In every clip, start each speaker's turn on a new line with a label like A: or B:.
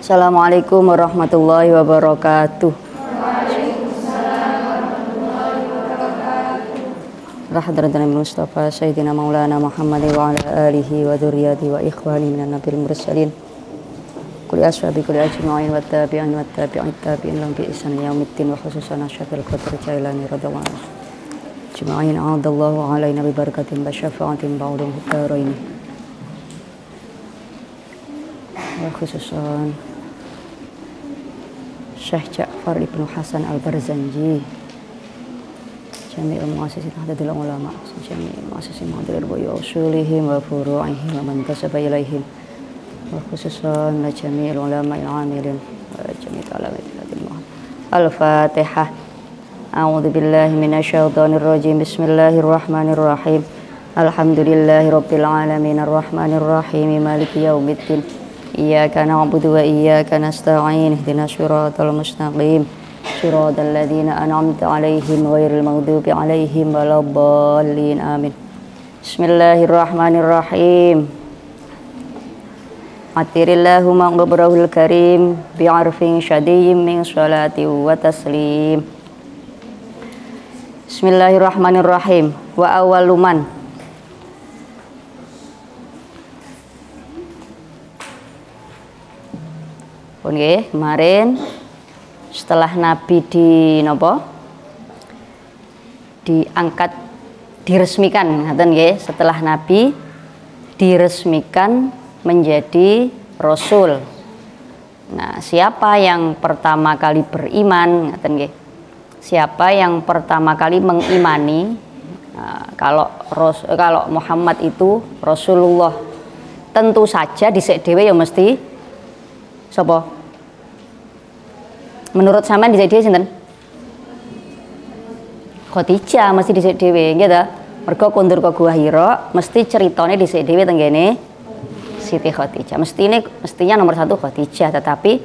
A: Assalamualaikum warahmatullahi wabarakatuh. Rahmatan Mustafa Sayyidina Maulana Muhammad wa ala alihi wa dzurriyyati wa ikhwani minan nabiyil mursalin. Kulli ashabi kulli ajma'in wa tabi'in wa tabi'in tabi'in lahum bi ihsan yaumiddin wa khususan Syaikhul Qadr Jailani radhiyallahu anhu. Juma'in a'adallahu alaina bi barakatin wa syafa'atin ba'dhum hudarain. Wa khususan Syekh Ja'far Ibnu Hasan Al-Barzanji, Jami'ul Mu'assisi Tahdidul Ulama, Jami'ul Mu'assisi Mu'adil Buya Usulihim wa Furu'ihim wa man tasaba ilaihim, wa khususan Jami'ul Ulama Al-Amilin wa Jami'ul Ulama Al-Fatihah. A'udzu billahi minasyaitonir rajim. Bismillahirrahmanirrahim. Alhamdulillahi rabbil alamin arrahmanir rahim maliki yaumiddin. Iyyaka na'budu wa iyyaka nasta'in ihdinas siratal mustaqim siratal ladzina an'amta 'alaihim ghairil maghdubi 'alaihim waladdallin amin. Bismillahirrahmanirrahim. Atirillahu ma'ghabrahul karim bi'arfin syadiyyin min sholati wa taslim. Bismillahirrahmanirrahim. Wa awaluman Oke, kemarin setelah Nabi diangkat, diresmikan, ngaten nggih, setelah Nabi diresmikan menjadi Rasul. Nah, siapa yang pertama kali beriman, ngaten nggih? Siapa yang pertama kali mengimani kalau Muhammad itu Rasulullah? Tentu saja dhisik dhewe ya mesti sapa? Menurut sampean dhisik dhewe sinten? Khadijah mesti dhisik dhewe, nggih ta? Mergo kondur ke Gua Hira mesti ceritane dhisik dhewe teng kene Siti Khadijah. Mestinya nomor satu Khadijah, tetapi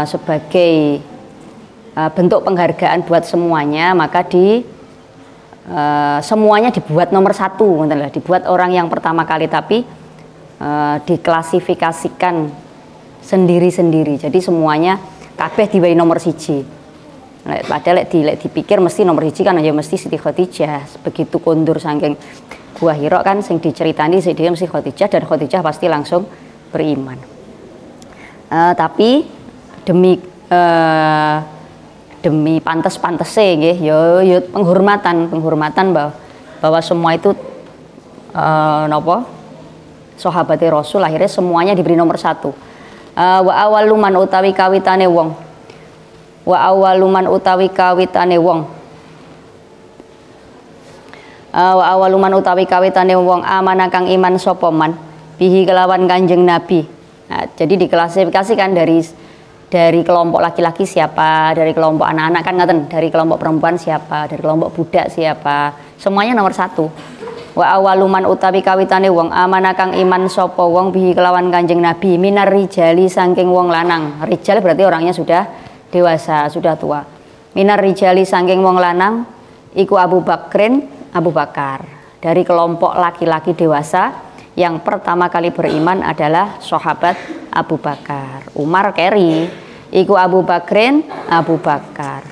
A: sebagai bentuk penghargaan buat semuanya, maka semuanya dibuat nomor satu, dibuat orang yang pertama kali, tapi diklasifikasikan sendiri-sendiri. Jadi semuanya kabeh diwai nomor siji. Padahal lek dipikir mesti nomor siji kan aja mesti Siti Khadijah. Begitu kondur saking Gua Hira kan sing diceritani sik dhewe mesti Khadijah, dan Khadijah pasti langsung beriman. Tapi demi pantes-pantese nggih ya penghormatan bahwa semua itu sahabaté Rasul, akhirnya semuanya diberi nomor satu. Wa awaluman utawi kawitane wong Wa awaluman utawi kawitane wong amana kang iman sapa man bihi kelawan Kanjeng Nabi. Nah, jadi diklasifikasikan dari kelompok laki-laki siapa, dari kelompok anak-anak kan ngaten, dari kelompok perempuan siapa, dari kelompok budak siapa, semuanya nomor satu. Wa awaluman utawi kawitane wong amana kang iman sapa wong bihi kelawan Kanjeng Nabi minar rijali saking wong lanang. Rijal berarti orangnya sudah dewasa, sudah tua. Minar rijali saking wong lanang iku Abu Bakar. Dari kelompok laki-laki dewasa yang pertama kali beriman adalah sahabat Abu Bakar. Umar keri iku Abu Bakar.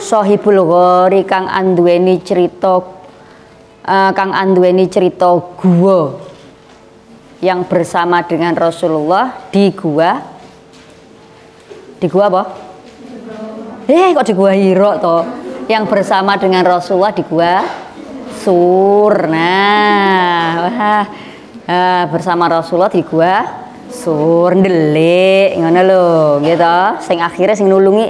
A: Sohibul Ghori kang anduweni cerita gua yang bersama dengan Rasulullah di gua apa? Kok di Gua Hira toh? Yang bersama dengan Rasulullah di Gua Sur. Bersama Rasulullah di Gua Sur ndelik ngono lho, gitu. Sing akhirnya sing nulungi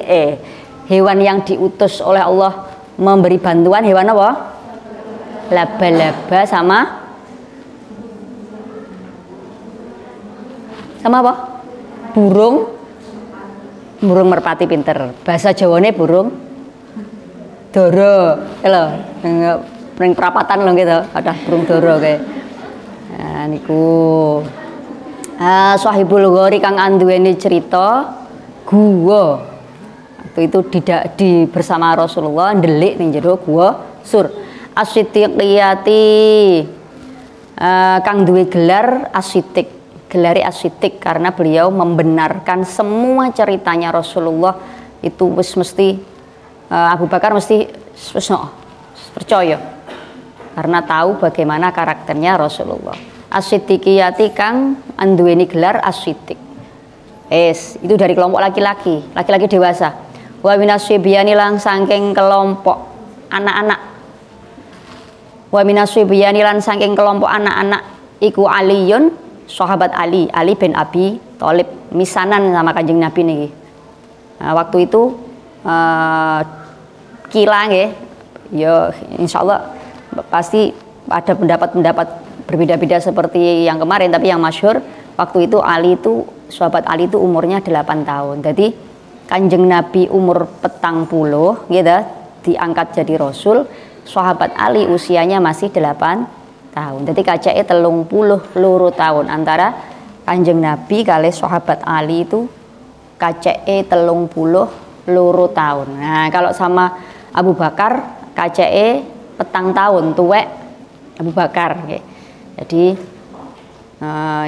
A: hewan yang diutus oleh Allah memberi bantuan hewan apa? Laba-laba sama apa? Burung merpati pinter. Bahasa Jawane burung dara. Lho, ning perapatan lho gitu, ada burung dara kae. Nah niku Sahibul Ghori kang anduweni cerita gua. Itu bersama Rasulullah ndelik ning jero gua Sur. As-Siddiqiyati kang duwe gelar as-Siddiq. gelari As-Siddiq karena beliau membenarkan semua ceritanya Rasulullah itu wis mesti Abu Bakar mesti percaya karena tahu bagaimana karakternya Rasulullah. As-Siddiqiyati kang anduweni gelar As-Siddiq. Itu dari kelompok laki-laki dewasa. Wa minasyibyani lang saking kelompok anak-anak. Wa minasyibyani lan saking kelompok anak-anak iku Aliyun, sahabat Ali bin Abi Thalib, misanan sama Kanjeng Nabi niki. Nah, waktu itu kila nggih, ya insyaallah pasti ada pendapat-pendapat berbeda-beda seperti yang kemarin, tapi yang masyhur waktu itu sahabat Ali itu umurnya 8 tahun. Jadi Kanjeng Nabi umur 40 gitu diangkat jadi rasul, sahabat Ali usianya masih 8 tahun. Jadi kacake 32 tahun antara Kanjeng Nabi kali sahabat Ali itu kacake 32 tahun. Nah, kalau sama Abu Bakar kacake 4 tahun tuwek Abu Bakar. Jadi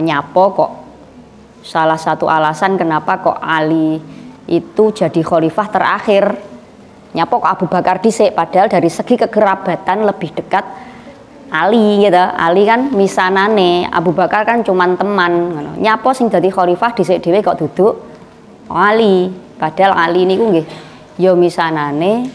A: nyapo kok salah satu alasan kenapa kok Ali itu jadi khalifah terakhir. Nyapo kok Abu Bakar dhisik, padahal dari segi kekerabatan lebih dekat Ali gitu. Ali kan misanane, Abu Bakar kan cuman teman. Nyapo sing jadi khalifah dhisik dhewe kok duduk Ali. Padahal Ali niku nggih ya misanane,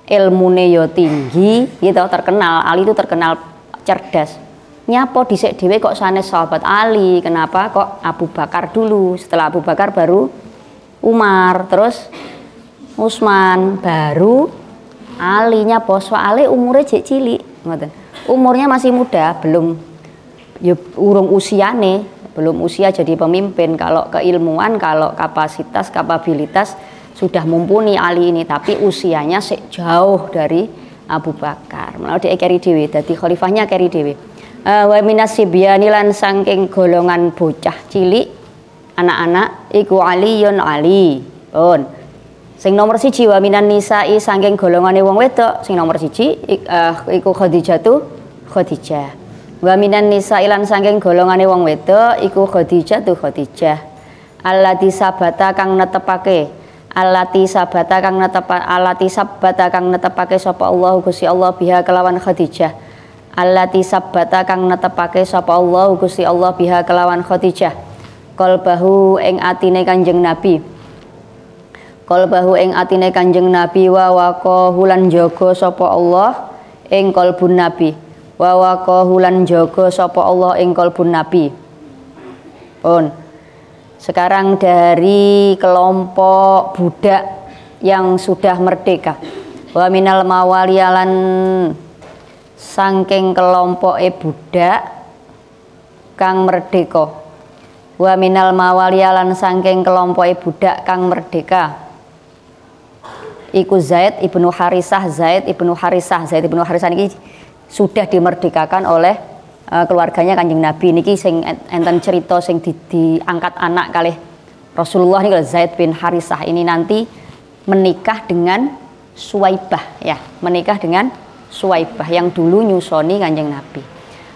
A: ilmune ya tinggi gitu, terkenal. Ali itu terkenal cerdas. Nyapo dhisik dhewe kok sanes sahabat Ali, kenapa kok Abu Bakar dulu, setelah Abu Bakar baru Umar, terus Utsman, baru Ali. Nyapo soalnya umurnya jek cilik ngoten. Umurnya masih muda, belum ya urung usiane, belum usia jadi pemimpin. Kalau keilmuan, kalau kapabilitas sudah mumpuni Ali ini, tapi usianya jauh dari Abu Bakar. Menawa dhek keri dhewe, dadi khalifahnya keri dhewe. Wa minasyibyani lan saking golongan bocah cilik anak-anak iku Aliyun Ali. Pun. Sing nomor 1 wa minan nisa'i saking golongane wong wedok sing nomor 1 iku Khadijah. Wa minan nisa'i lan saking golongane wong wedok iku Khadijah. Allati sabata kang netepake sapa Allah Gusti Allah biha kelawan Khadijah. Allati sabbata kang netepake sapa Allah Gusti Allah biha kelawan Khadijah. Qalbahu ing atine Kanjeng Nabi. Qalbahu ing atine Kanjeng Nabi wa waqahu lan jaga sapa Allah ing qalbun Nabi. Wa waqahu lan jaga sapa Allah ing qalbun Nabi. Pun. Sekarang dari kelompok budak yang sudah merdeka. Wa minal mawaliyalan saking kelompoke budak kang merdeka. Wa minal mawaliyalan saking kelompoke budak kang merdeka iku Zaid ibnu Harisah. Zaid ibnu Harisah niki sudah dimerdekakan oleh keluarganya Kanjeng Nabi. Niki sing enten cerita sing diangkat anak kalih Rasulullah niki Zaid bin Harisah ini nanti menikah dengan Suwaibah ya, menikah dengan Suwaibah yang dulu nyusoni Kanjeng Nabi.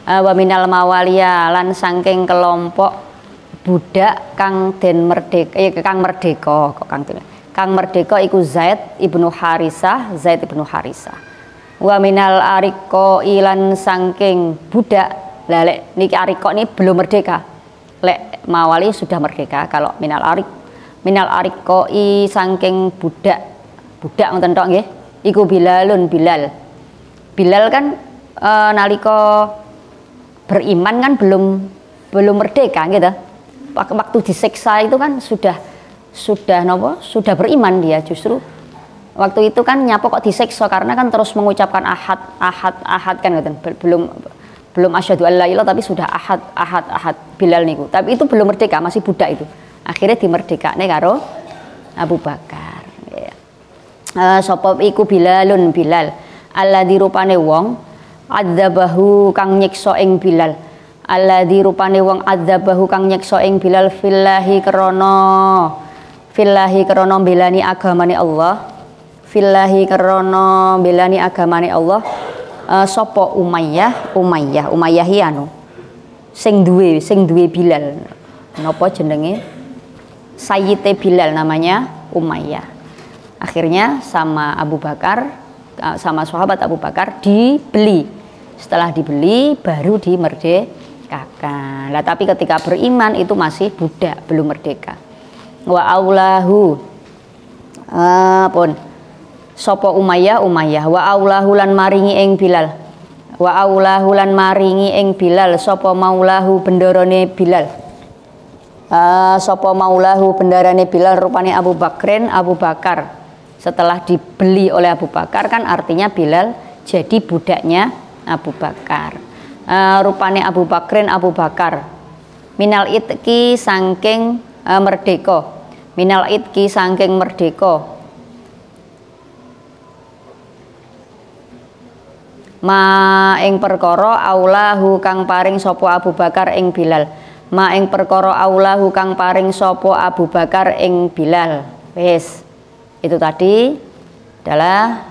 A: Wa minal mawaliya lan saking kelompok budak kang den merdeka kang merdeka iku Zaid ibnu Harisah. Wa minal ariqo ilan saking budak. Lah lek niki ariqo ini belum merdeka. Lek mawali sudah merdeka. Kalau minal ariqo i saking budak ngoten tok nggih. Iku Bilal kan nalika beriman kan belum merdeka gitu. Waktu disiksa itu kan sudah beriman dia, justru waktu itu kan nyapo kok disiksa karena kan terus mengucapkan ahad kan gitu. Belum asyhadu alla ilaha tapi sudah ahad Bilal niku. Tapi itu belum merdeka, masih budak itu. Akhirnya dimerdekakne karo Abu Bakar. Sapa iku Bilal. Alladzi rupane wong adzabahu kang nyiksa ing Bilal. Alladzi rupane wong adzabahu kang nyiksa ing Bilal fillahi krana belani agamane Allah. Fillahi krana belani agamane Allah. Sapa Umayyah anu sing duwe Bilal. Napa jenenge? Sayyite Bilal namanya Umayyah. Akhirnya sama Abu Bakar, sama sahabat Abu Bakar dibeli. Setelah dibeli baru dimerdekakan. Lah tapi ketika beriman itu masih budak, belum merdeka. Wa aulahu pun sapa Umayyah wa aulahu lan maringi ing Bilal. Wa aulahu lan maringi ing Bilal sapa maulahu bendarane Bilal. Sapa maulahu bendarane Bilal rupane Abu Bakar. Setelah dibeli oleh Abu Bakar kan artinya Bilal jadi budaknya Abu Bakar. Rupane Abu Bakar minal itki saking merdeka. Minal itki saking merdeka. Ma ing perkara aulahu kang paring sapa Abu Bakar ing Bilal. Ma ing perkara aulahu kang paring sapa Abu Bakar ing Bilal. Wis. Itu tadi adalah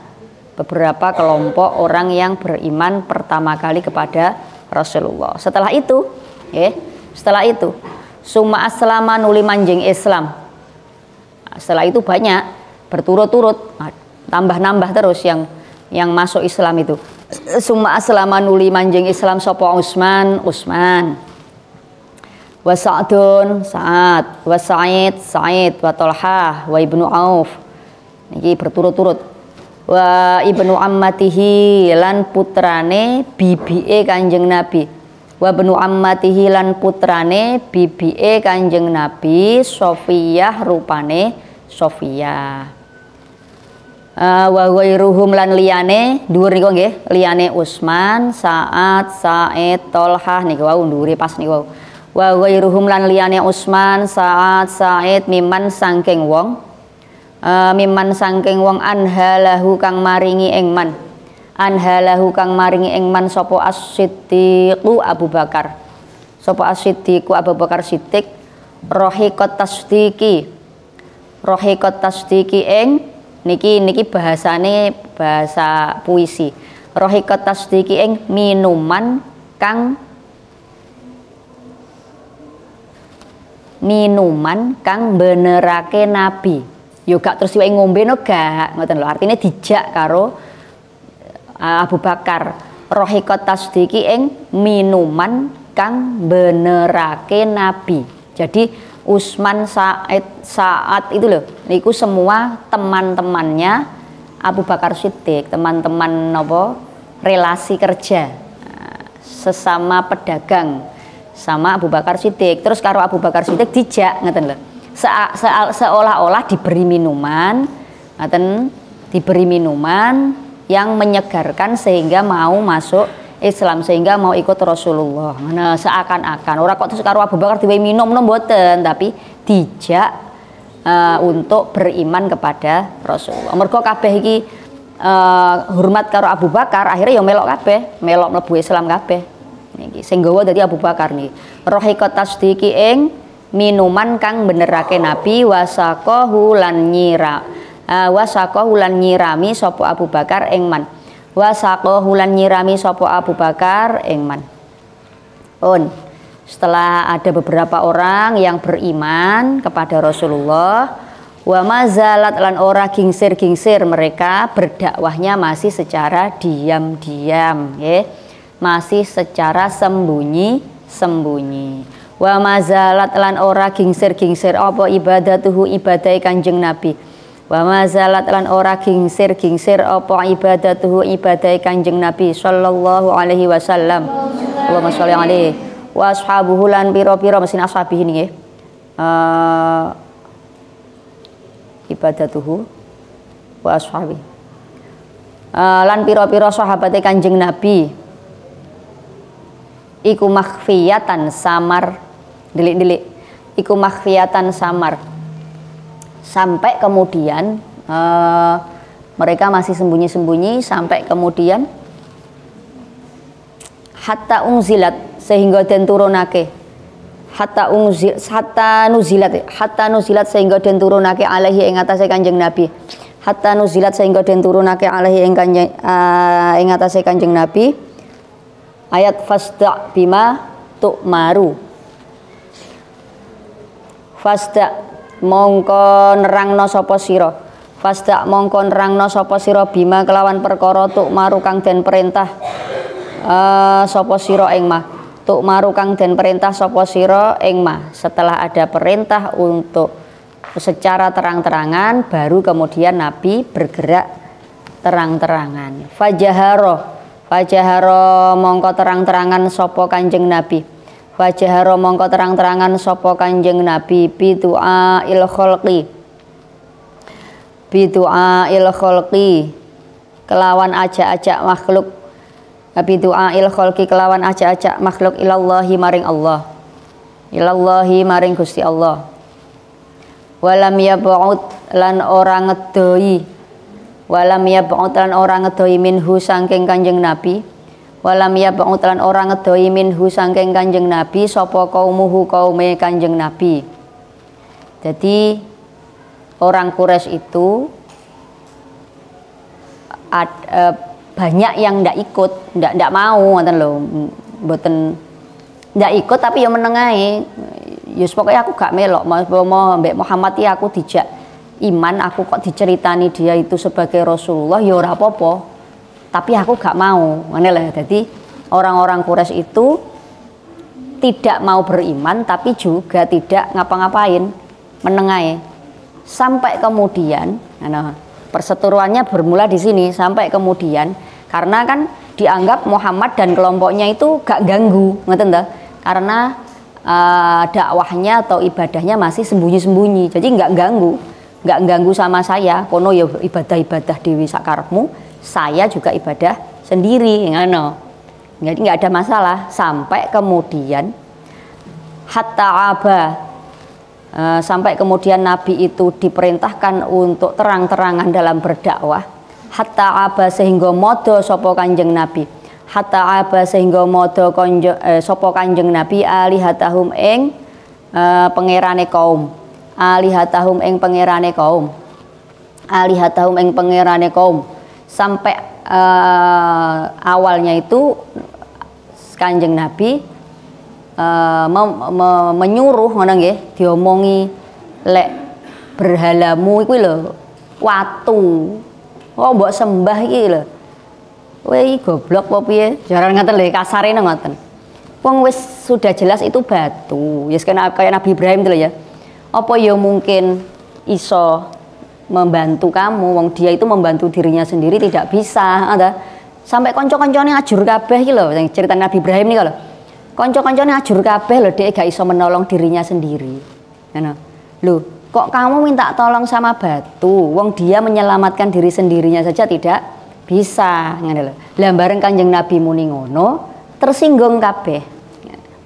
A: beberapa kelompok orang yang beriman pertama kali kepada Rasulullah. Setelah itu, summa aslama nuli manjing Islam. Setelah itu banyak berturut-turut, tambah-nambah terus yang masuk Islam itu. Summa aslama nuli manjing Islam sapa Utsman. Wa Sa'dun, Sa'ad, wa Sa'id, wa Talhah, wa Ibnu Auf. Niki berturut-turut. Wa ibnu ammatihi lan putrane bibike Kanjeng Nabi. Wa ibnu ammatihi lan putrane bibike Kanjeng Nabi Sofiyah rupane Sofiyah. Wa ghairuhum lan liyane dhuwur niku nggih, liyane Utsman, Sa'ad, Sa'id, Talhah niku wau dhuwure pas niku wau. Wa ghairuhum lan liyane Utsman, Sa'ad, Sa'id miman saking wong anhalahu kang maringi ing man sapa as-siddiqu Abu Bakar Siddiq rohiqat tasdiqi ing niki bahasane bahasa puisi. Rohiqat tasdiqi ing minuman kang benerake Nabi. Yo gak terus wae ngombe no gak, ngoten lho. Artine dijak karo Abu Bakar. Rohiqat tasdiki ing minuman kang benerake Nabi. Jadi Utsman, Sa'ad itu loh, niku semua teman-temannya Abu Bakar Siddiq, teman-teman nopo relasi kerja, sesama pedagang sama Abu Bakar Siddiq. Terus karo Abu Bakar Siddiq dijak ngoten lho. Seolah-olah diberi minuman yang menyegarkan sehingga mau masuk Islam, sehingga mau ikut Rasulullah. Nah, seakan-akan orang kok terus karo Abu Bakar diwehi minum mboten, tapi dijak untuk beriman kepada Rasulullah. Mergo kabeh iki hormat karo Abu Bakar, akhirnya ya melok kabeh, melok mlebu Islam kabeh. Niki sing gawa dadi Abu Bakar niki. Rohiqat tasdiki ing minuman kang benerake Nabi wasaqahu lan nyirami sapa Abu Bakar ing man. Wasaqahu lan nyirami sapa Abu Bakar ing man. Setelah ada beberapa orang yang beriman kepada Rasulullah, wa mazalat lan ora gingsir-gingsir mereka berdakwahnya masih secara diam-diam, masih secara sembunyi-sembunyi. Wa mazalat lan ora gingsir-gingsir apa ibadatuhu ibadai Kanjeng Nabi. Wa mazalat lan ora gingsir-gingsir apa ibadatuhu ibadai Kanjeng Nabi sallallahu alaihi wasallam. Allahumma sholli alaihi wa ashabuhu lan pira-pira mesin ashabihi nggih. Ibadatuhu wa ashabi. Lan pira-pira sahabate Kanjeng Nabi iku makhfiyatan samar, delik-delik iku makhfiyatan samar, sampai kemudian mereka masih sembunyi-sembunyi sampai kemudian hatta unzilat sehingga den turunake hatta nuzilat sehingga den turunake alaihi ing atase Kanjeng Nabi. Hatta nuzilat sehingga den turunake alaihi ing atase Kanjeng Nabi ayat fasda' bima tu'maru. Fasda mongko nerangno sapa sira. Fasda mongko nerangno sapa sira bima kelawan perkara tu'maru kang den perintah sapa sira ing ma. Tu'maru kang den perintah sapa sira ing ma. Setelah ada perintah untuk secara terang-terangan, baru kemudian Nabi bergerak terang-terangan. Fajaharo mongko terang-terangan sapa Kanjeng Nabi. Fajaharo mongko terang-terangan sapa Kanjeng Nabi bidu'ail khalqi kelawan ajak-ajak makhluk. Bidu'ail khalqi kelawan ajak-ajak makhluk ilallahi maring Allah. Ilallahi maring Gusti Allah. Walam yab'ud lan orang ngedoi. Walam yab'ud lan orang ngedoi minhu saking Kanjeng Nabi. Walam yab'ud lan orang ngedoi minhu saking Kanjeng Nabi sapa kaumuhu kaume Kanjeng Nabi. Jadi orang Quraisy itu banyak yang ndak ikut, ndak mau ngoten lho, mboten ndak ikut tapi ya menengahi. Yus pokoknya aku gak melok mau Mbak Muhammad ya aku dijak iman, aku kok diceritani dia itu sebagai Rasulullah ya ora apa-apa. Tapi aku gak mau. Ngene lah. Jadi orang-orang Quraisy itu tidak mau beriman tapi juga tidak ngapa-ngapain, menengahi. Sampai kemudian perseteruannya bermula di sini sampai kemudian karena kan dianggap Muhammad dan kelompoknya itu gak ganggu, ngoten ta? Karena dakwahnya atau ibadahnya masih sembunyi-sembunyi, jadi nggak ganggu sama saya. Kono ya ibadah dewi sakarepmu, saya juga ibadah sendiri, ngono. Jadi nggak ada masalah. Sampai kemudian sampai kemudian Nabi itu diperintahkan untuk terang-terangan dalam berdakwah. Hatta aba sehingga modo sapa Kanjeng Nabi. Hatta aba sehingga modo sapa Kanjeng Nabi alihatahum ing pangerane kaum. Alihatahum ing pangerane kaum. Alihatahum ing pangerane kaum. Sampai awalnya itu Kanjeng Nabi menyuruh ngono nggih, diomongi lek berhalamu iku lho watu. Oh mbok sembah iki lho. Wei goblok apa piye? Jaran ngoten lho kasare ngoten. Wong wis sudah jelas itu batu. Ya kayak Nabi Ibrahim itu ya. Apa ya mungkin iso membantu kamu? Wong dia itu membantu dirinya sendiri tidak bisa, ada. Sampai kanca-kancane ajur kabeh iki lho, yang cerita Nabi Ibrahim nih lho. Kanca-kancane ajur kabeh lho, dia gak iso menolong dirinya sendiri. Ngono. Lho, kok kamu minta tolong sama batu? Wong dia menyelamatkan diri sendirinya saja tidak bisa, ngono lho. Lah bareng Kanjeng Nabi muni ngono, tersinggung kabeh.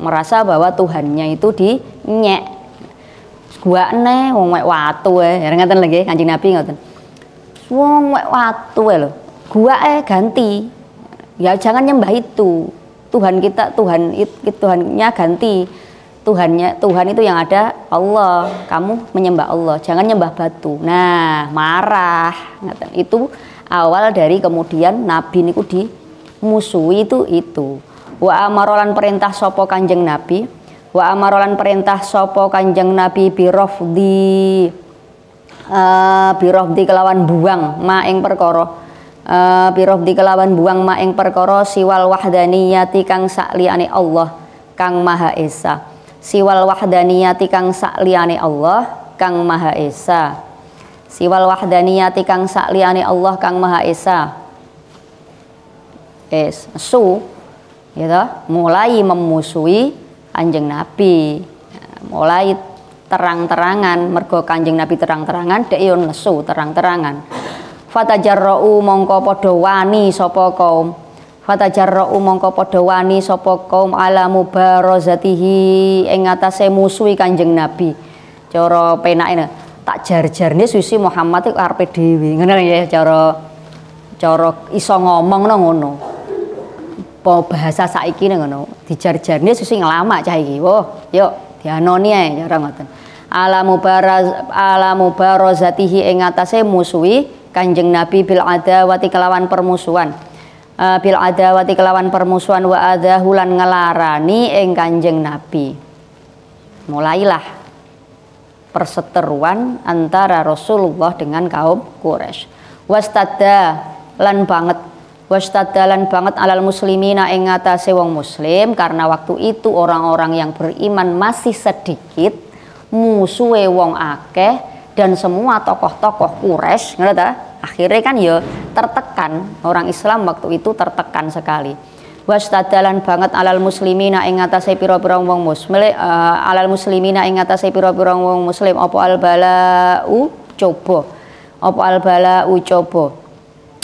A: Merasa bahwa Tuhannya itu dinyek. Guane wong wek watu ya ngoten lho nggih Kanjeng Nabi ngoten. Wong wek watu lho. Guake ganti. Ya jangan nyembah itu. Tuhan kita, Tuhannya ganti. Tuhan itu yang ada Allah. Kamu menyembah Allah, jangan nyembah batu. Nah, marah. Itu awal dari kemudian Nabi niku dimusuhi itu. Wa amarolan perintah sapa Kanjeng Nabi. Wa amarolan perintah sapa Kanjeng Nabi birofdi kelawan buang ma ing perkara. Birofdi kelawan buang ma ing perkara siwal wahdaniyati kang sakliyane Allah kang Maha Esa. Siwal wahdaniyati kang sakliyane Allah kang Maha Esa. Siwal wahdaniyati kang sakliyane Allah kang Maha Esa. Gitu, mulai memusuhi Kanjeng Nabi. Mulai terang-terangan, mergo Kanjeng Nabi terang-terangan, dhek yo nesu terang-terangan. Fatajarra'u mongko padha wani sapa kaum. Fatajarra'u mongko padha wani sapa kaum ala mubarazatihi ing atase musuhi Kanjeng Nabi. Cara penake tak jar-jarne susi Muhammad iku arepe dhewe. Ngono ya cara iso ngomong ngono. Apa bahasa saiki ngono. Dijar-jarne susi ngelamak cah iki. Woh, yuk dianoni ae cara ngoten. Ala mubarazatihi ing atase musuhi Kanjeng Nabi bil adawati kelawan permusuhan. bil adawati kelawan permusuhan wa adahulan ngelarani ing Kanjeng Nabi. Mulailah perseteruan antara Rasulullah dengan kaum Quraisy. Wastadda lan banget alal muslimina ing ngatasé wong muslim, karena waktu itu orang-orang yang beriman masih sedikit, musuhe wong akeh, dan semua tokoh-tokoh Quraisy ngono ta. Akhirnya kan ya tertekan, orang Islam waktu itu tertekan sekali. Wastadalan banget alal muslimina ing ngatasé pira-pira wong muslim, alal muslimina ing ngatasé pira-pira wong muslim apa albalau coba.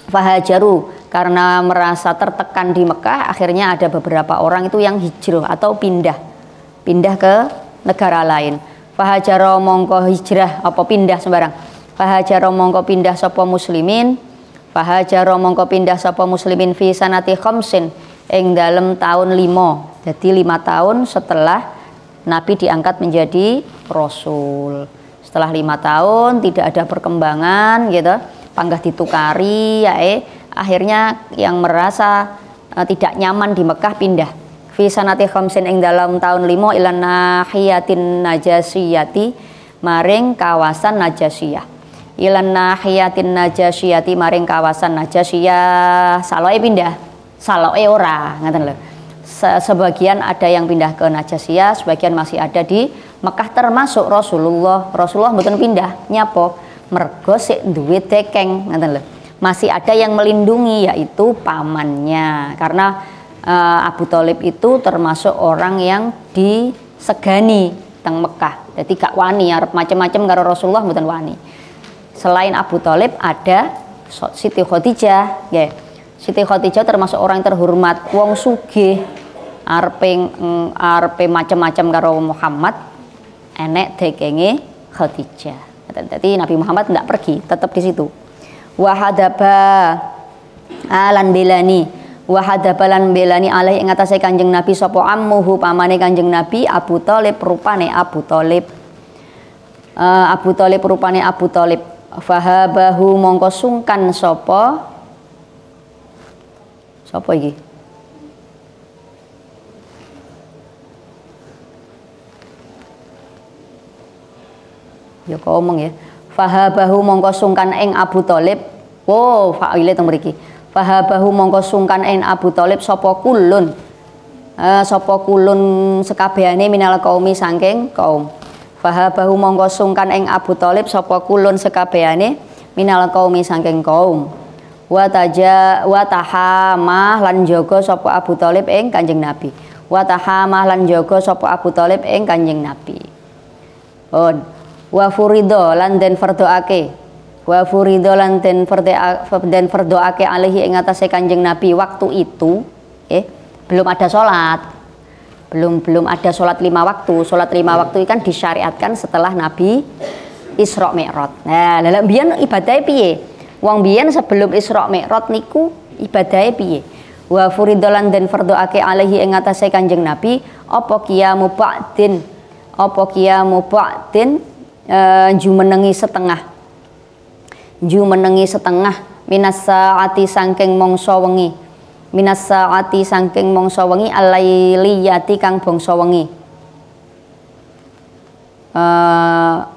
A: Fahajaru, karena merasa tertekan di Mekah, akhirnya ada beberapa orang itu yang hijrah atau pindah ke negara lain. Fahajaro mongko hijrah apa pindah sembarang. Fahajaro mongko pindah sapa muslimin fi sanati khamsin ing dalem tahun 5. Jadi 5 tahun setelah Nabi diangkat menjadi Rasul. Setelah 5 tahun tidak ada perkembangan gitu, panggah ditukari akhirnya yang merasa tidak nyaman di Mekah pindah. Fi sanati khamsin ing dalam tahun 5 ilan nahiyatin najasiyati maring kawasan Najasiyah. Ilan nahiyatin najasiyati maring kawasan Najasiyah. Saloke pindah, saloke ora, ngaten lho. Sebagian ada yang pindah ke Najasiyah, sebagian masih ada di Mekah, termasuk Rasulullah. Rasulullah mboten pindah, nyapa? Mergo sik duwe dekeng, ngaten lho. Masih ada yang melindungi, yaitu pamannya, karena Abu Thalib itu termasuk orang yang disegani teng Mekah. Jadi gak wani arep macam-macam karo Rasulullah mboten wani. Selain Abu Thalib ada Siti Khadijah, ya. Siti Khadijah termasuk orang yang terhormat, wong sugih, arepe macam-macam karo Muhammad, enek dekenge Khadijah. Jadi Nabi Muhammad tidak pergi, tetap di situ. Wahadaba alan belani alaihi ing atase Kanjeng Nabi sapa ammuhu pamane Kanjeng Nabi Abu Thalib rupane Abu Thalib. Fahabahu mongko sungkan sapa iki? Ya kok omong ya. Fahabahu mongko sungkan ing Abu Thalib. Oh, faile teng mriki. Fahabahu mongko sungkan ing Abu Thalib sapa kulun. Sapa kulun sekabehane minal qaumi saking kaum. Fahabahu mongko sungkan ing Abu Thalib sapa kulun sekabehane minal qaumi saking kaum. Wa tahamah lan jaga sapa Abu Thalib ing Kanjeng Nabi. Wa tahamah lan jaga sapa Abu Thalib ing Kanjeng Nabi. Wa furido lan den fardoake. Wa furido lan den fardoake alaihi ing atase Kanjeng Nabi waktu itu belum ada sholat. Belum ada sholat 5 waktu. Sholat 5 waktu kan disyariatkan setelah Nabi Isra Mi'raj. Nah, lha mbiyen ibadahe piye? Wong biyen sebelum Isra Mi'raj niku ibadahe piye? Wa furidolan den fardhoake alaihi ing atase Kanjeng Nabi apa qiyamu ba'din jumenengi setengah minas saati saking mangsa wengi alailiyati kang bangsa wengi.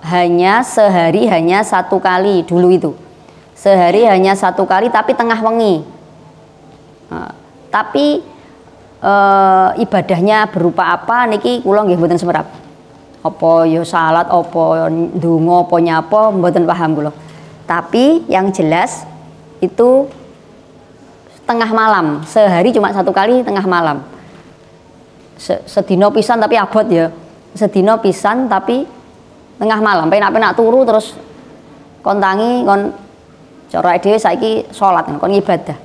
A: Hanya sehari hanya 1 kali dulu itu. Sehari hanya 1 kali tapi tengah wengi. Tapi ibadahnya berupa apa niki kula nggih mboten semerap. Apa ya salat, apa ndonga, apa nyapa mboten paham kula. Tapi yang jelas itu tengah malam. Sehari cuma 1 kali tengah malam. Sedina pisan tapi abot ya. Sedina pisan tapi tengah malam. Penak-penak turu terus kon tangi kon cara dhewe saiki salat kon ibadah.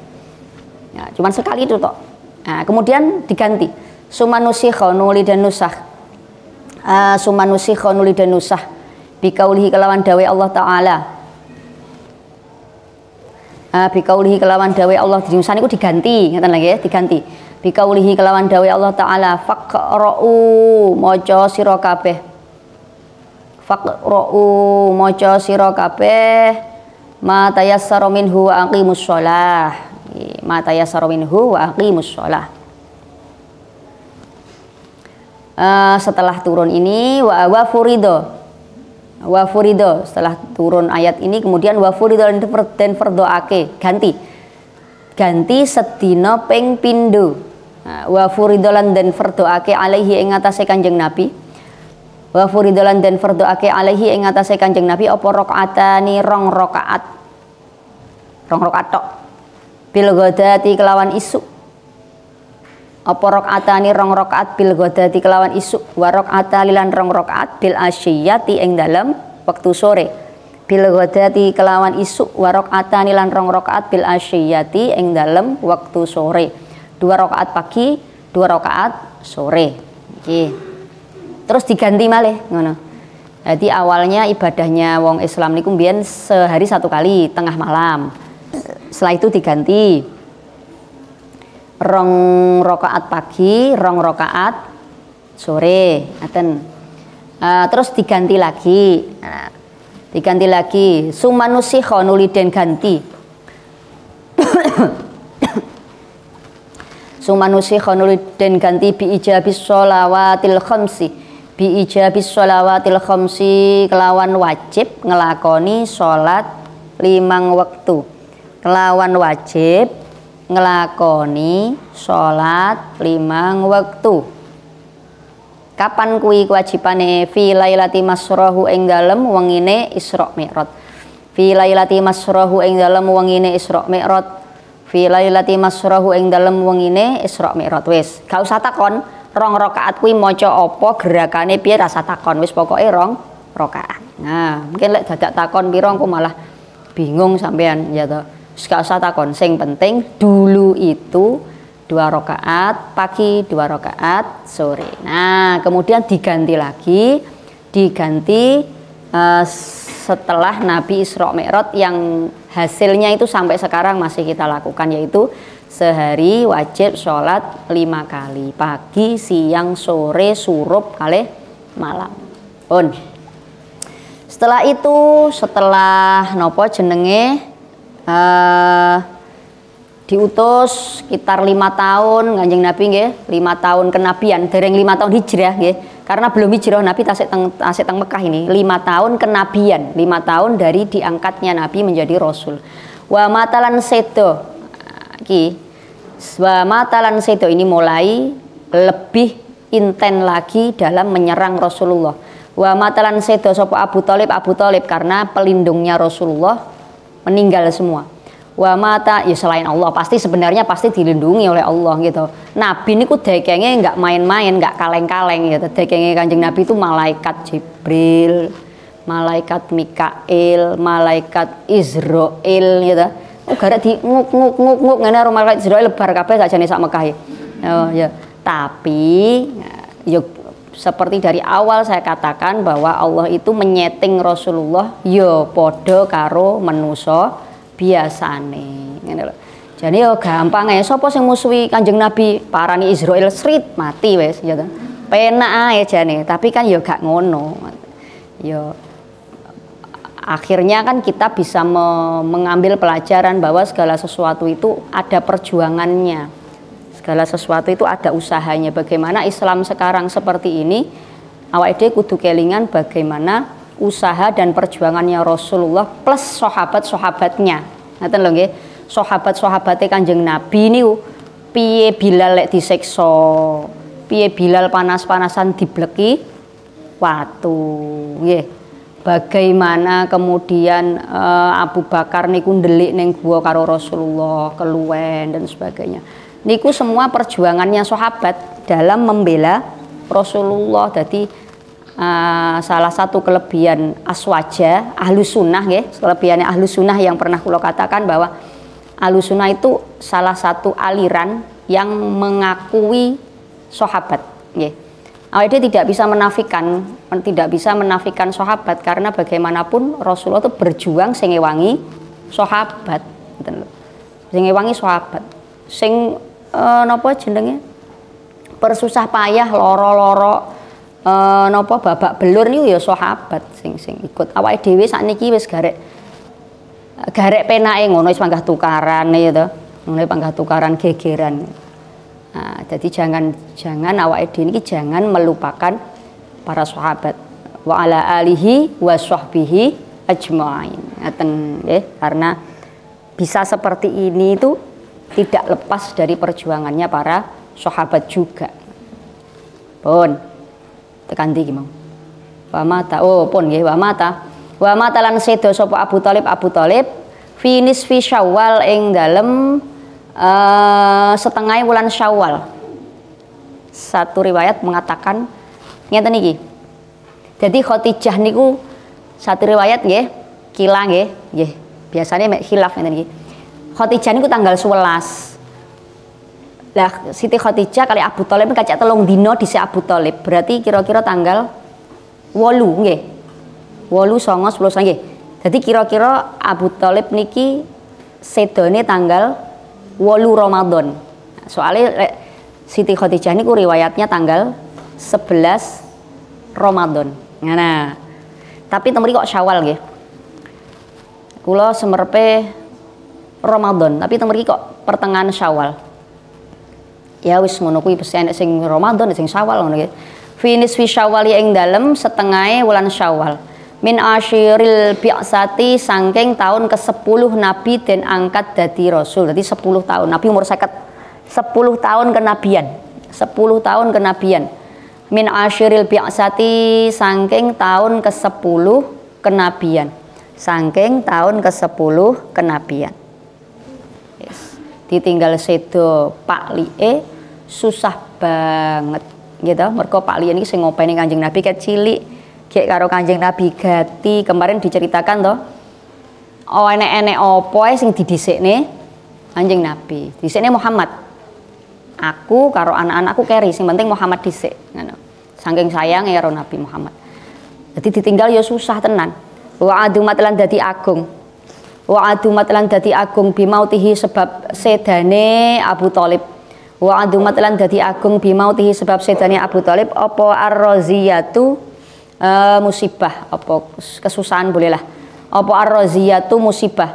A: Ya, cuman sekali itu tok. Nah, kemudian diganti. Sumanusikha nuli dan nusah. Sumanusikha nuli dan nusah. Bikaulihi kelawan dawe Allah Ta'ala. Bikaulihi kelawan dawe Allah dinusah niku diganti, ngeten lagi ya, diganti. Bikaulihi kelawan dawe Allah Ta'ala faqra'u maca sira kabeh. Faqra'u maca sira kabeh ma tayassara minhu wa aqimus shalah. ma tayassara minhu wa aqimus shalah. Setelah turun ini wa furido setelah turun ayat ini kemudian wa furido dan fardoake ganti sedina ping pindho. Wa furidolan dan fardoake alaihi ing atase Kanjeng Nabi. Wa furidolan dan fardoake alaihi ing atase Kanjeng Nabi apa rakaatani rong rakaat tok bil ghadati kelawan isuk. Apa rakaatani rong rakaat bil ghadati kelawan isuk wa rakaatani lan rong rakaat bil asyiyati ing dalem wektu sore. Bil ghadati kelawan isuk wa rakaatani lan rong rakaat bil asyiyati ing dalem wektu sore. 2 rakaat pagi, 2 rakaat sore. Nggih. Terus diganti malih ngono. Jadi awalnya ibadahnya wong Islam niku mbiyen sehari 1 kali tengah malam. Setelah itu diganti rong rakaat pagi, rong rakaat sore, ngaten. Terus diganti lagi. Diganti lagi sumanusikha nuli den ganti. Sumanusikha nuli den ganti bi ijabis sholawatil khamsi. Bi ijabis sholawatil khamsi kelawan wajib ngelakoni salat 5 wektu. Kelawan wajib ngelakoni salat 5 wektu. Kapan kuwi kewajibane? Fi lailati masrahu ing dalem wengine Isra Mi'raj. Fi lailati masrahu ing dalem wengine Isra Mi'raj. Fi lailati masrahu ing dalem wengine Isra Mi'raj. Wis, gak usah takon rong rakaat kuwi maca apa gerakane piye rasa takon. Wis pokoke rong rakaat. Nah, mungkin lek dadak takon pira engko malah bingung sampean ya to. Gak usah takon, sing penting dulu itu 2 rakaat pagi, 2 rakaat sore. Nah, kemudian diganti lagi, setelah Nabi Isra Mi'raj yang hasilnya itu sampai sekarang masih kita lakukan, yaitu sehari wajib sholat 5 kali, pagi, siang, sore, surup kali malam. Setelah itu, setelah nopo jenenge diutus sekitar 5 tahun Kanjeng Nabi nggih, 5 tahun kenabian, dereng 5 tahun hijrah nggih. Karena belum hijrah Nabi tasik teng Mekah ini, 5 tahun kenabian, 5 tahun dari diangkatnya Nabi menjadi rasul. Wa matalan sedo. Wa matalan sedo ini mulai lebih inten lagi dalam menyerang Rasulullah. Wa matalan sedo sapa Abu Thalib karena pelindungnya Rasulullah meninggal semua. Wa mata ya selain Allah pasti dilindungi oleh Allah gitu. Nabi niku dekenge nggak main-main, nggak kaleng-kaleng gitu. Dekenge Kanjeng Nabi itu malaikat Jibril, malaikat Mikail, malaikat Israil gitu. Gara di nguk ngene karo malaikat Israil lebar kabeh sakjane sak Mekah. Ya. Tapi ya seperti dari awal saya katakan bahwa Allah itu menyeting Rasulullah ya padha karo manusa biasane ngene lho. Jadi ya gampang ae sapa sing musuhi Kanjeng Nabi parani Israil srit mati wis ya to. Penak ae jane, tapi kan ya gak ngono. Ya akhirnya kan kita bisa mengambil pelajaran bahwa segala sesuatu itu ada perjuangannya. Segala sesuatu itu ada usahanya. Bagaimana Islam sekarang seperti ini, awake dhewe kudu kelingan bagaimana usaha dan perjuangannya Rasulullah plus sahabat-sahabatnya. Ngaten lho nggih. Sahabat-sahabate Kanjeng Nabi niku piye Bilal lek disiksa, piye Bilal panas-panasan dibleki watu, nggih. Bagaimana kemudian Abu Bakar niku ndelik ning gua karo Rasulullah, keluwen dan sebagainya. Niku semua perjuangannya sahabat dalam membela Rasulullah. Jadi salah satu kelebihan aswaja ahlus sunnah ya, kelebihannya ahlus sunnah yang pernah kula katakan bahwa ahlus sunnah itu salah satu aliran yang mengakui sahabat ya. Dia tidak bisa menafikan sahabat karena bagaimanapun Rasulullah itu berjuang sing ngewangi sahabat, sing ngewangi sahabat, sing napa jenenge persusah payah loro-loro napa babak belur niku ya sahabat sing ikut. Awake dhewe sakniki wis garek penake ngono wis manggah tukaran ya to. mulai panggah tukaran gegeran. Nah, jadi jangan awake dhewe niki jangan melupakan para sahabat wa ala alihi wa sahbihi ajmain. Ngaten nggih, karena bisa seperti ini itu tidak lepas dari perjuangannya para sahabat juga. Pun tekan ndi mau. Wa mata pun nggih wa mata lan sedo sapa Abu Thalib fi nisfi Syawal ing dalem setengah bulan Syawal. Satu riwayat mengatakan ngeten iki. Jadi Khadijah niku satu riwayat nggih, kila nggih, biasanya mek khilaf ngeten iki. Khadijah niku tanggal 11. Lah Siti Khadijah kali Abu Thalib kacak telung dino dhisik Abu Thalib. Berarti kira-kira tanggal 8 nggih. 8 9 10 nggih. Jadi kira-kira Abu Thalib niki sedone tanggal 8 Ramadan. Soalnya Siti Khadijah niku riwayatnya tanggal 11 Ramadan. Nah, tapi temeri kok Syawal nggih. Kula semerepe Ramadan, tapi temeri kok pertengahan Syawal. Ya wis ngono kuwi pesen sing Ramadan sing Syawal ngono nggih. Finis fi Syawal ing dalem setengah wulan Syawal. Min asyiril bi'sati saking tahun ke-10 Nabi dan angkat dadi Rasul. Jadi 10 tahun. Nabi umur 50. 10 tahun kenabian. 10 tahun kenabian. Min asyiril bi'sati saking tahun ke-10 kenabian. Saking tahun ke-10 kenabian. Yes. Ditinggal sedo Pak Li'e susah banget gitu. Mergo Pak Li'e niki sing ngopeni Kanjeng Nabi ket cilik. Gek karo Kanjeng Nabi gati kemarin diceritakan toh. Oh enek-enek opo sing didhisikne Kanjeng Nabi. Dhisikne Muhammad. Aku karo anak-anakku keri, sing penting Muhammad dhisik ngono. Saking sayange karo Nabi Muhammad. Jadi ditinggal ya susah tenan. Wa adumat lan dadi agung. Wa adumat lan dadi agung bimautihi sebab sedane Abu Thalib. Wa adumat lan dadi agung bimautihi sebab sedane Abu Thalib apa ar-raziyatu musibah, apa kesusahan bolehlah. Apa ar-raziyatu musibah.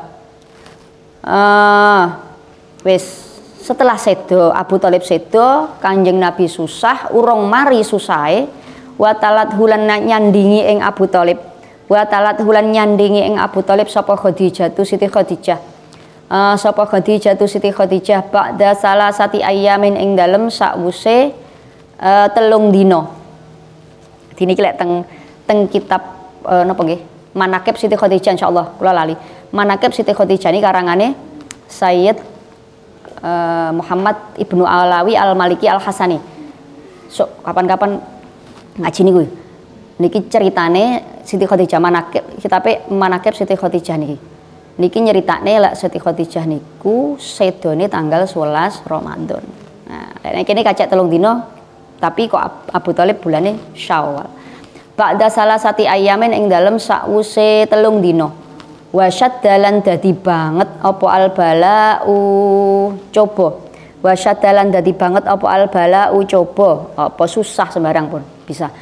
A: Wis setelah sedo Abu Thalib sedo Kanjeng Nabi susah urung mari susahe wa talat hulan nyandingi ing Abu Thalib wa talat hulan nyandingi ing Abu Thalib sapa Khadijah tu Siti Khadijah sapa Khadijah tu Siti Khadijah ba'da salasati ayamin ing dalem sakwuse telung dina. Dini iki lek teng kitab napa nggih Manaqib Siti Khadijah insyaallah kula lali. Manaqib Siti Khadijah ini karangane Sayyid Muhammad Ibnu Alawi Al-Maliki Al-Hasani. So, kapan-kapan ngaji niku. Niki ceritane Siti Khadijah Manaqib, kitabe Manaqib Siti Khadijah niki. Niki nyeritakne lek Siti Khadijah niku sedone tanggal 11 Ramadan. Nah, nek kene kacak telung dina tapi kok Abu Thalib bulane Syawal. Ba'da salasati ayamin ing dalem sakwuse telung dina. Wasyad dalan dadi banget apa al-bala'u coba. Wasyad dalan dadi banget apa al-bala'u coba. Apa susah sembarang pun bisa.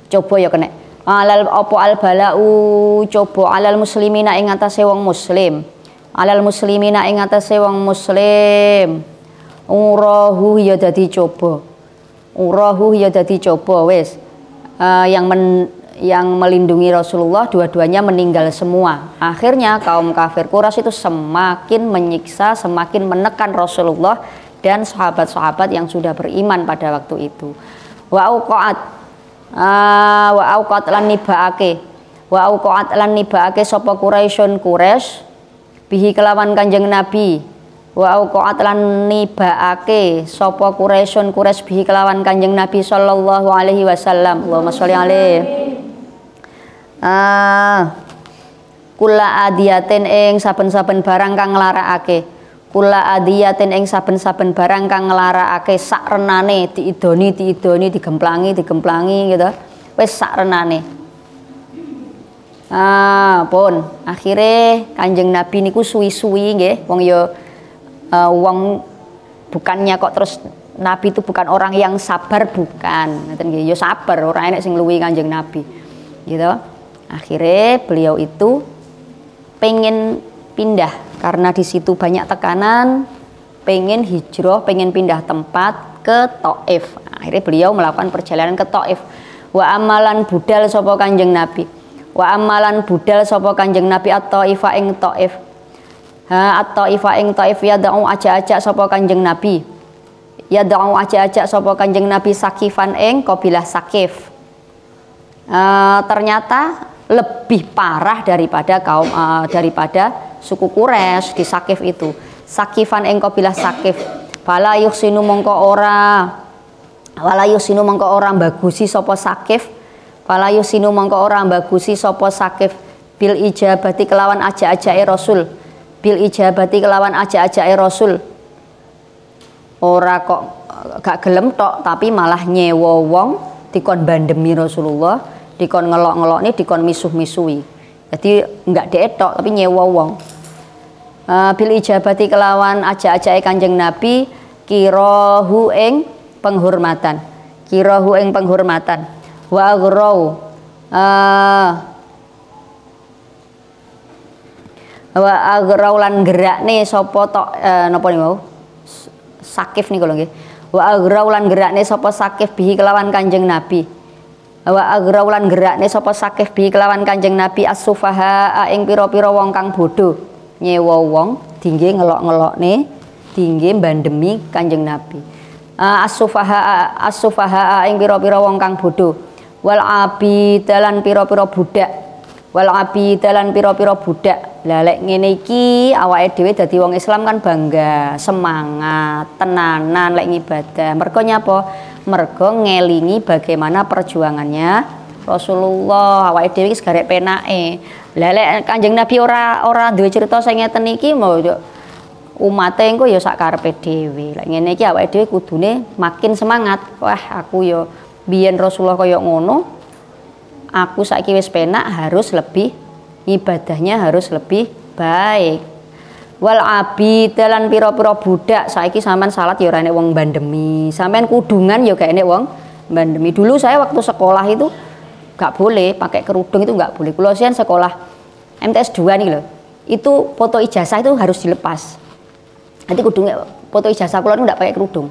A: Coba ya kena. Alal apa al-bala'u coba alal muslimina ing atase wong muslim. Alal muslimina ing atase wong muslim. Urahu ya dadi coba. Urahu ya dadi coba wis. Yang melindungi Rasulullah dua-duanya meninggal semua. Akhirnya kaum kafir Quraisy itu semakin menyiksa, semakin menekan Rasulullah dan sahabat-sahabat yang sudah beriman pada waktu itu. Wa auqat lan nibaake sapa Quraisyun Quraisy bihi kelawan Kanjeng Nabi. Wa auqat lan nibaake sapa Quraisyun Quraisy bihi kelawan Kanjeng Nabi sallallahu alaihi wasallam. Allahumma sholli alaihi. Kula adiyatin ing saben-saben barang kang nglarakake. Kula adiyatin ing saben-saben barang kang nglarakake sak renane diidoni, digemplangi gitu. Wis sak renane. Pun akhire Kanjeng Nabi niku suwi-suwi nggih, wong ya wong bukannya kok terus Nabi itu bukan orang yang sabar, bukan. Ngoten nggih, ya sabar, ora enek sing luwi Kanjeng Nabi. Gitu. Akhirnya beliau itu pengen pindah karena di situ banyak tekanan, pengen hijrah, pengen pindah tempat ke Thaif. Akhirnya beliau melakukan perjalanan ke Thaif. Wa amalan budal sapa Kanjeng Nabi. Wa amalan budal sapa Kanjeng Nabi at-Thaifa ing Thaif. At-Thaifa ing Thaif yad'u aja-aja sapa Kanjeng Nabi. Yad'u aja-aja sapa Kanjeng Nabi Sakifan ing kabilah Sakif. Ternyata lebih parah daripada daripada suku Quraisy di Sakif itu. Sakifan ing kabilah Sakif. Fala yuhsinu mongko ora bagusi sapa Sakif. Fala yuhsinu mongko ora bagusi sapa Sakif bil ijabati kelawan aja-ajake Rasul. Bil ijabati kelawan aja-ajake Rasul. Ora kok gak gelem tok tapi malah nyewa wong dikon bandemi Rasulullah, dikon ngelok-ngelokne, dikon misuh-misuhi. Jadi enggak detok tapi nyewa wong. Bil ijabati kelawan aja-ajake Kanjeng Nabi kirahu ing penghormatan. Kirahu ing penghormatan. Wa aghrau wa aghrau lan gerakne sapa tok napa niku Sakif niku lho nggih. Wa aghrau lan gerakne sapa Sakif bihi kelawan Kanjeng Nabi. Wa aghrau lan gerakne sapa Sakif bihi kelawan Kanjeng Nabi as-sufaha ing pira-pira wong kang bodho. Nyewa wong dingge ngelok-ngelokne, dingge bandemi Kanjeng Nabi. As-sufaha ing pira-pira wong kang bodho. Wal abidalan pira-pira budak. Wal abidalan pira-pira budak. Lah lek ngene iki awake dhewe dadi wong Islam kan bangga, semangat, tenanan lek ngibadah. Mergo nyapa? Mergo ngelingi bagaimana perjuangannya Rasulullah. Awake dhewe iki garek penake. Lah lek Kanjeng Nabi ora duwe cerita sing ngeten iki mau umate engko ya sak karepe dhewe. Lek ngene iki awake dhewe kudune makin semangat. Wah, aku ya biyen Rasulullah kaya ngono. Aku saiki wis penak, harus lebih ibadahnya harus lebih baik. Wal abidalan pira-pira budak saiki sampean salat ya ora enek wong bandemi. Sampean kudungan ya gak enek wong bandemi. Dulu saya waktu sekolah itu gak boleh pakai kerudung, itu gak boleh. Kulo sian sekolah MTS 2 nih loh. Itu foto ijazah itu harus dilepas. Nanti kudungnya foto ijazah kulo itu gak pakai kerudung.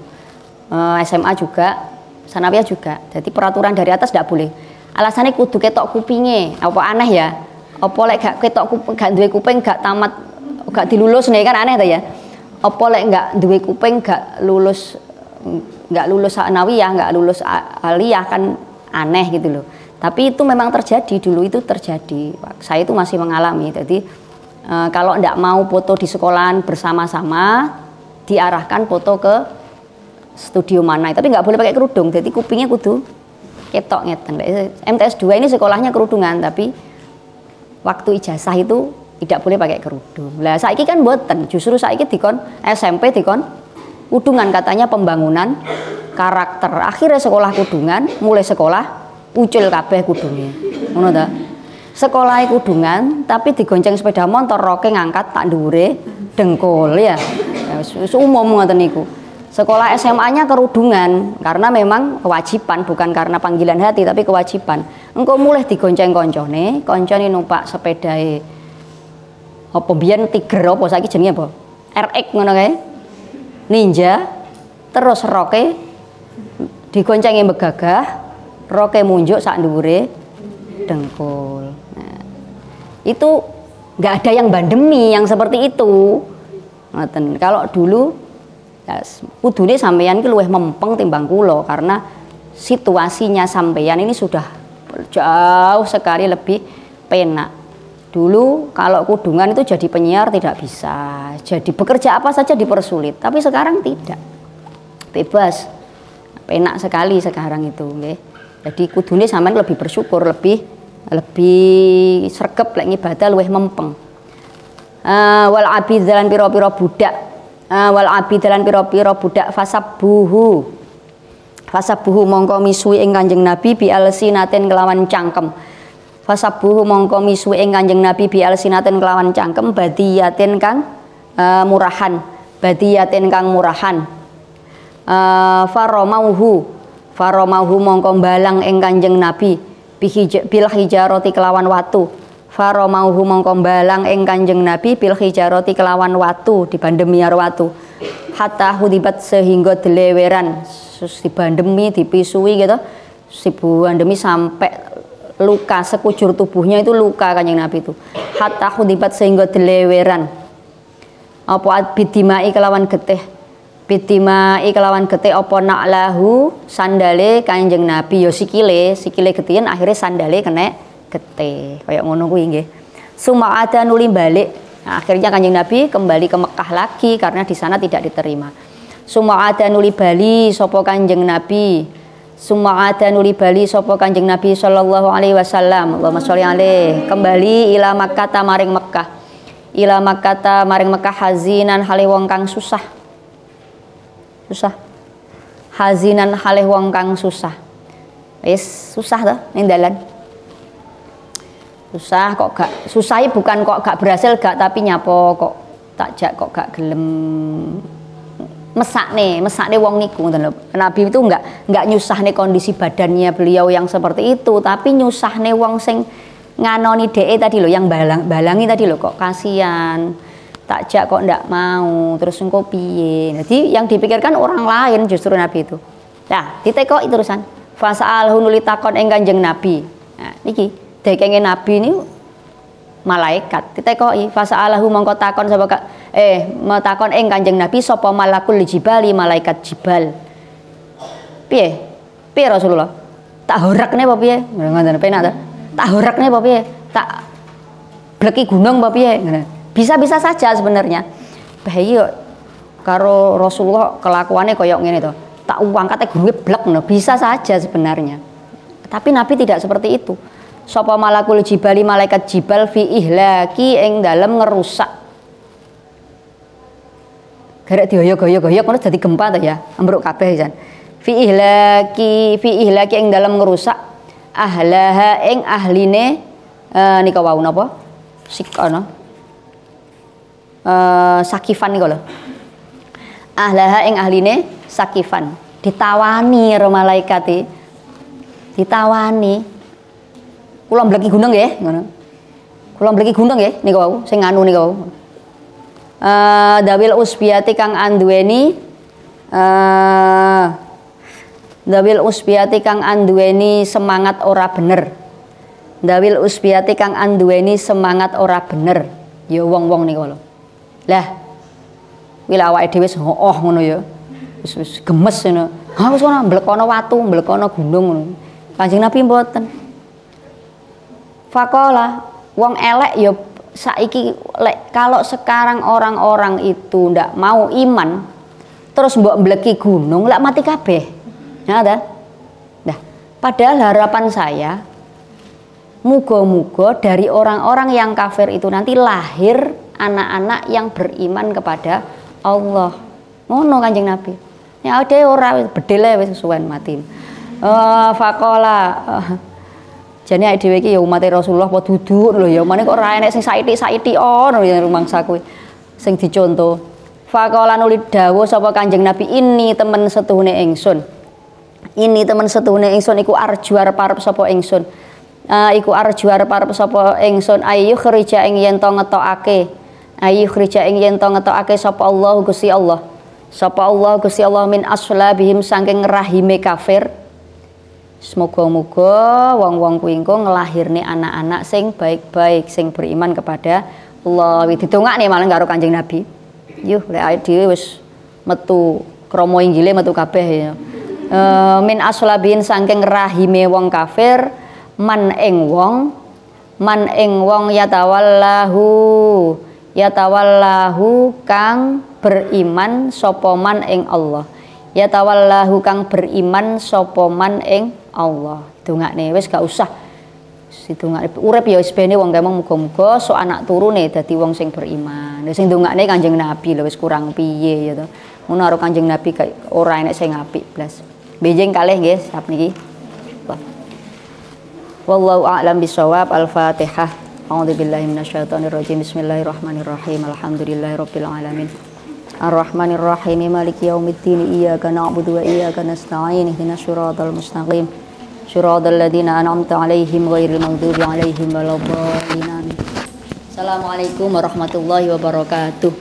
A: SMA juga, sanawiyah juga. Jadi peraturan dari atas gak boleh. Alasannya kudu ketok kupinge. Apa aneh ya? Apa lek gak ketok kuping, gak duwe kuping, gak tamat, gak dilulus nih kan aneh ta ya? Apa lek gak duwe kuping, gak lulus sanawiyah, gak lulus aliyah kan aneh gitu loh. Tapi itu memang terjadi, dulu itu terjadi. Saya itu masih mengalami. Jadi kalau ndak mau foto di sekolahan bersama-sama, diarahkan foto ke studio mana. Tapi nggak boleh pakai kerudung. Jadi kupingnya kudu ketok ngeten. MTS 2 ini sekolahnya kerudungan, tapi waktu ijazah itu tidak boleh pakai kerudung. Lah saiki kan mboten. Justru saiki dikon SMP dikon kudungan, katanya pembangunan karakter. Akhirnya sekolah kudungan, mulai sekolah ucul kabeh kudungnya, ngono ta? Sekolah kudungan tapi digonceng sepeda motor, roke ngangkat tak dhuwure dengkul ya. Umum ngoten niku. Sekolah SMA-nya kerudungan karena memang kewajiban, bukan karena panggilan hati tapi kewajiban. Engko mulai digonceng koncone numpak sepedae apa biyen Tiger apa saiki jenenge apa? RX ngono kae. Ninja terus roke digoncengi begagah, roke munjuk sak dhuwure dengkul. Nah, itu nggak ada yang bandemi yang seperti itu. Ngoten. Kalau dulu ya, kudune sampeyan ki luwih mempeng timbang kula karena situasinya sampeyan ini sudah jauh sekali lebih penak. Dulu kalau kudungan itu jadi penyiar tidak bisa, jadi bekerja apa saja dipersulit. Tapi sekarang tidak, bebas, penak sekali sekarang itu. Okay? Jadi kudune sampean lebih bersyukur, lebih sregep lek ibadah luwih mempeng. Wal abidalan pira-pira budak, wal abidalan pira-pira budak fasabuhu mongko misui ing Kanjeng Nabi bi alsinaten kelawan cangkem. Fasabuhu mongko misui ing Kanjeng Nabi bi alsinaten kelawan cangkem badiyatin kang murahan, badiyatin kang murahan. Faromauhu mongko balang ing Kanjeng Nabi bil hijarati kelawan watu. Faromauhu mongko balang ing Kanjeng Nabi bil hijarati kelawan watu, dibandemi karo watu. hatta hudibat sehingga deleweran dibandemi dipisui gitu dibandemi sampai luka sekujur tubuhnya itu luka Kanjeng Nabi itu hatta hudibat sehingga deleweran apa bidimai kelawan getih bidimai kelawan getih apa na'lahu sandale Kanjeng Nabi ya sikile getihan akhirnya sandale kena getih kayak ngono kuwi nggih suma'ada nuli balik. Nah, akhirnya Kanjeng Nabi kembali ke Mekah lagi karena di sana tidak diterima. Suma'ada nuli bali sapa Kanjeng Nabi. Suma'ada nuli bali sapa Kanjeng Nabi sallallahu alaihi wasallam. Allahumma sholli alaihi. Kembali ila Makkah maring Mekah. Ila Makkah maring Mekah hazinan hale wong kang susah. Hazinan hale wong kang susah. Wis susah to ning dalan. Susah kok gak susahi bukan kok gak berhasil gak tapi nyapo kok takjak kok gak gelem mesakne wong niku ngoten lho. Nabi itu enggak nyusahne kondisi badannya beliau yang seperti itu tapi nyusahne wong sing nganoni dhek tadi lho yang balangi tadi lho kok kasihan takjak kok ndak mau terus engko piye. Jadi yang dipikirkan orang lain justru Nabi itu. Nah, ditekoki terusan. Fasa'alhu nuli takon ing Kanjeng Nabi. Nah, niki dekenge Nabi ini malaikat ditekoki fasa'alahu mongko takon sapa takon ing Kanjeng Nabi sapa malakul jibali malaikat jibal piye Rasulullah tak horakne apa piye ngoten penak ta tak horakne apa piye tak bleki gunung apa piye bisa-bisa saja sebenarnya bahaya karo Rasulullah kelakuannya koyok ngene to tak angkate gununge blek bisa saja sebenarnya tapi Nabi tidak seperti itu. Sapa malakul jibali malaikat jibal fi ihlaki ing dalem ngerusak. Garek dioyo-goyo-goyo ngono dadi gempa to ya, ambruk kabeh jan. Fi ihlaki ing dalem ngerusak ahlaha ing ahline nika wau napa? Sikana. Sakifan niku lho. Ahlaha ing ahline sakifan. Ditawani karo malaikate. Ditawani kula mbleki gunung nggih ngono. Kula mbleki gunung nggih niku wau sing anu niku wau. Dawil usbiyati kang anduweni dawil usbiyati kang anduweni semangat ora bener. Dawil usbiyati kang anduweni semangat ora bener. Ya wong-wong niku lho. Lah wila awake dhewe wis ngono ya. Wis gemes ngono. Ha wis ana mblekono watu, mblekono gunung ngono. Kanjeng Nabi mboten. Fakola wong elek ya saiki kalau sekarang orang-orang itu ndak mau iman terus mbok mbleki gunung lak mati kabeh. Nah, padahal harapan saya muga-muga dari orang-orang yang kafir itu nanti lahir anak-anak yang beriman kepada Allah. Ngono Kanjeng Nabi. Ya ade ora bedele wis suwen mati. Fakola jane awake dhewe iki ya umat Rasulullah apa duduk lho ya mane kok ora enek sing saithik-saithik ono ya rumangsa kuwi sing dicontoh. Faqala nuli dawuh sapa Kanjeng Nabi ini temen setuhune ingsun. Ini temen setuhune ingsun iku arju arep sapa ingsun. Iku arju arep sapa ingsun ayu khrija ing yen to ngetokake. Ayu khrija ing yen to ngetokake sapa Allah Gusti Allah. Sapa Allah Gusti Allah min aslabihim saking rahime kafir. Semoga-moga wong-wong kuwi engko nglahirne anak-anak sing baik-baik, sing beriman kepada Allah. Ditungakne malah karo Kanjeng Nabi. Yuh, lek awake dhewe wis metu krama inggile metu kabeh ya. Min aslabin saking rahime wong kafir, man ing wong yatawallahu kang beriman sapa man ing Allah. Yatawallahu kang beriman sapa man ing Allah. Dongakne wis gak usah sidongakne urip ya wis bene wong kemong muga-muga sok anak turune dadi wong sing beriman. Sing dongakne Kanjeng Nabi lho wis kurang piye ya to. Ngono karo Kanjeng Nabi ora enek sing apik blas. Benjing kalih nggih sap niki. Wallahu a'lam bishawab. Al-Fatihah. A'udzubillahi minasyaitonirrajim. Bismillahirrahmanirrahim. Alhamdulillahirabbil alamin. Ar-Rahmanir-Rahim. Maliki yaumiddin. Iyyaka na'budu wa iyyaka nasta'in. Ihdinas siratal mustaqim. Shiratal ladzina an'amta 'alaihim ghairil maghdubi 'alaihim waladdallin. Assalamualaikum warahmatullahi wabarakatuh.